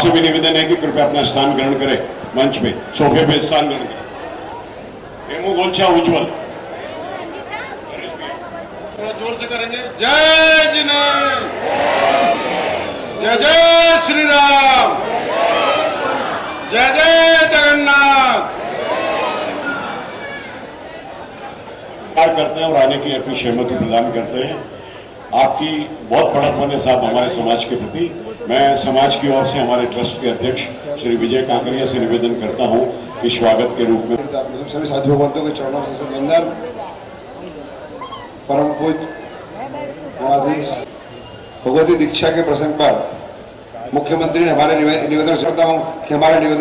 आपसे भी निवेदन है कि कृपया अपना स्थान ग्रहण करें, मंच पे सोफे पे स्थान ग्रहण करें। हेमू गोलछा उज्जवल थोड़ा जोर से करेंगे। जय जिनेन्द्र, जय जय श्री राम, जय जय जगन्नाथ। करते हैं और आने की अपनी सहमति प्रदान करते हैं। आपकी बहुत बड़प्पन है साहब हमारे समाज के प्रति। मैं समाज की ओर से हमारे ट्रस्ट के अध्यक्ष श्री विजय कांकरिया से निवेदन करता हूं कि स्वागत के रूप में सभी साधु भगवंतों के चरणों से वंदन। परम पूज्य मठाधीश भगवती दीक्षा के प्रसंग पर मुख्यमंत्री ने हमारे निवेदन करता हूं कि हमारे निवेदन